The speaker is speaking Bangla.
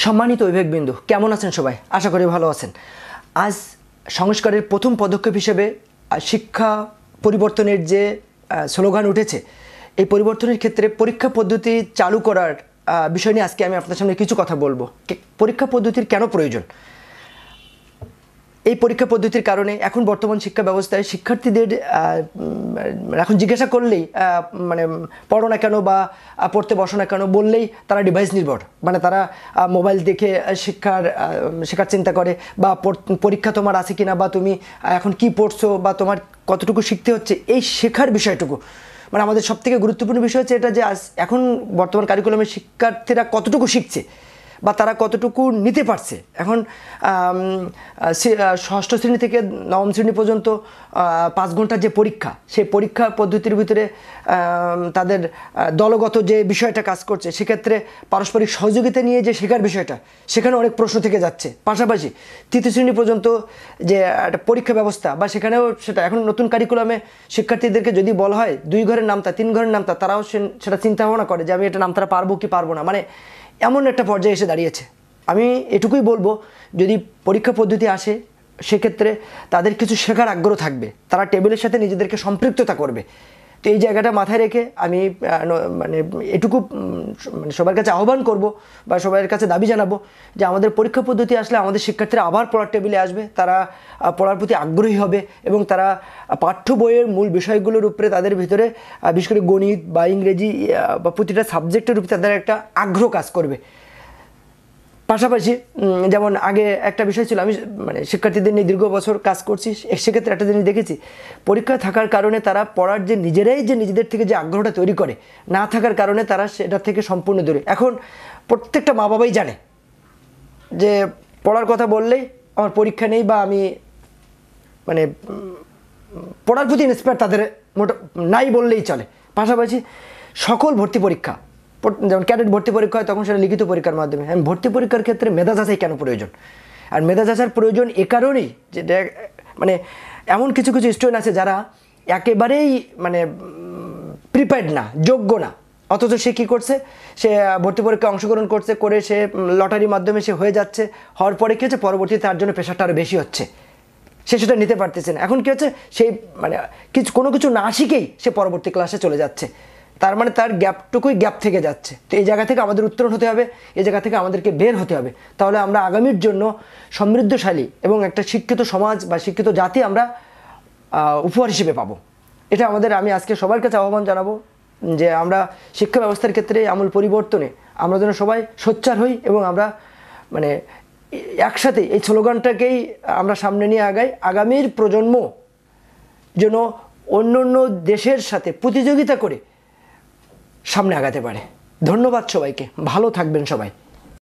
সম্মানিত অভিভাবকবৃন্দ, কেমন আছেন সবাই? আশা করি ভালো আছেন। আজ সংস্কারের প্রথম পদক্ষেপ হিসেবে শিক্ষা পরিবর্তনের যে স্লোগান উঠেছে, এই পরিবর্তনের ক্ষেত্রে পরীক্ষা পদ্ধতি চালু করার বিষয় নিয়ে আজকে আমি আপনার সামনে কিছু কথা বলবো। পরীক্ষা পদ্ধতির কেন প্রয়োজন? এই পরীক্ষা পদ্ধতির কারণে এখন বর্তমান শিক্ষা ব্যবস্থায় শিক্ষার্থীদের এখন জিজ্ঞাসা করলেই মানে পড়ো না কেন বা পড়তে বসো না কেন বললেই তারা ডিভাইস নির্ভর, মানে তারা মোবাইল দেখে শেখার চিন্তা করে, বা পরীক্ষা তোমার আছে কিনা, বা তুমি এখন কি পড়ছো, বা তোমার কতটুকু শিখতে হচ্ছে, এই শেখার বিষয়টুকু মানে আমাদের সবথেকে গুরুত্বপূর্ণ বিষয় হচ্ছে এটা যে এখন বর্তমান কারিকুলামের শিক্ষার্থীরা কতটুকু শিখছে বা তারা কতটুকু নিতে পারছে। এখন ষষ্ঠ শ্রেণী থেকে নবম শ্রেণী পর্যন্ত 5 ঘন্টার যে পরীক্ষা, সেই পরীক্ষা পদ্ধতির ভিতরে তাদের দলগত যে বিষয়টা কাজ করছে, সেক্ষেত্রে পারস্পরিক সহযোগিতা নিয়ে যে শেখার বিষয়টা, সেখানে অনেক প্রশ্ন থেকে যাচ্ছে। পাশাপাশি তৃতীয় শ্রেণী পর্যন্ত যে একটা পরীক্ষা ব্যবস্থা, বা সেখানেও সেটা এখন নতুন কারিকুলামে শিক্ষার্থীদেরকে যদি বলা হয় 2 ঘরের নামতা 3 ঘরের নামতা, তারাও সেটা চিন্তা ভাবনা করে যে আমি এটা নামতাটা পারবো কি পারবো না। মানে এমন একটা পর্যায়ে এসে দাঁড়িয়েছে। আমি এটুকুই বলবো, যদি পরীক্ষা পদ্ধতি আসে সেক্ষেত্রে তাদের কিছু শেখার আগ্রহ থাকবে, তারা টেবিলের সাথে নিজেদেরকে সম্পৃক্ততা করবে। তো এই জায়গাটা মাথায় রেখে আমি মানে এটুকু মানে সবার কাছে আহ্বান করব বা সবার কাছে দাবি জানাবো যে আমাদের পরীক্ষা পদ্ধতি আসলে আমাদের শিক্ষার্থীরা আবার পড়ার টেবিলে আসবে, তারা পড়ার প্রতি আগ্রহী হবে এবং তারা পাঠ্য বইয়ের মূল বিষয়গুলোর উপরে তাদের ভিতরে বিশেষ করে গণিত বা ইংরেজি বা প্রতিটা সাবজেক্টের উপরে তাদের একটা আগ্রহ কাজ করবে। পাশাপাশি যেমন আগে একটা বিষয় ছিল, আমি মানে শিক্ষার্থীদের নিয়ে দীর্ঘ বছর কাজ করছি, সেক্ষেত্রে একটা জিনিস দেখেছি, পরীক্ষা থাকার কারণে তারা পড়ার যে নিজেদের থেকে যে আগ্রহটা তৈরি করে, না থাকার কারণে তারা সেটা থেকে সম্পূর্ণ দূরে। এখন প্রত্যেকটা মা বাবাই জানে যে পড়ার কথা বললেই আমার পরীক্ষা নেই, বা আমি মানে পড়ার প্রতি ইন্সপায়ার তাদের নাই বললেই চলে। পাশাপাশি সকল ভর্তি পরীক্ষা, যেমন ক্যাডেট ভর্তি পরীক্ষা হয় তখন সেটা লিখিত পরীক্ষার মাধ্যমে। ভর্তি পরীক্ষার ক্ষেত্রে মেধা যাচাই কেন প্রয়োজন? আর মেধা যাচাইয়ের প্রয়োজন এ কারণেই যে মানে এমন কিছু স্টুডেন্ট আছে যারা একেবারেই মানে প্রিপেয়ার্ড না, যোগ্য না, অথচ সে কী করছে, সে ভর্তি পরীক্ষায় অংশগ্রহণ করে সে লটারির মাধ্যমে সে হয়ে যাচ্ছে। হওয়ার পরে কী হচ্ছে, পরবর্তীতে তার জন্য প্রেশারটা আরও বেশি হচ্ছে, সে সেটা নিতে পারতেছে না। এখন কী হচ্ছে, সেই মানে কোনো কিছু না শিখেই সে পরবর্তী ক্লাসে চলে যাচ্ছে, তার মানে তার গ্যাপ থেকে যাচ্ছে। তো এই জায়গা থেকে আমাদের উত্তরণ হতে হবে, এই জায়গা থেকে আমাদেরকে বের হতে হবে, তাহলে আমরা আগামীর জন্য সমৃদ্ধশালী এবং একটা শিক্ষিত সমাজ বা শিক্ষিত জাতি আমরা উপহার হিসেবে পাবো। এটা আমি আজকে সবার কাছে আহ্বান জানাবো যে আমরা শিক্ষা ব্যবস্থার ক্ষেত্রে আমূল পরিবর্তনে আমরা যেন সবাই সোচ্চার হই এবং আমরা মানে একসাথে এই স্লোগানটাকেই আমরা সামনে নিয়ে আগাই। আগামীর প্রজন্ম যেন অন্য দেশের সাথে প্রতিযোগিতা করে সামনে আগাতে পারে। ধন্যবাদ সবাইকে, ভালো থাকবেন সবাই।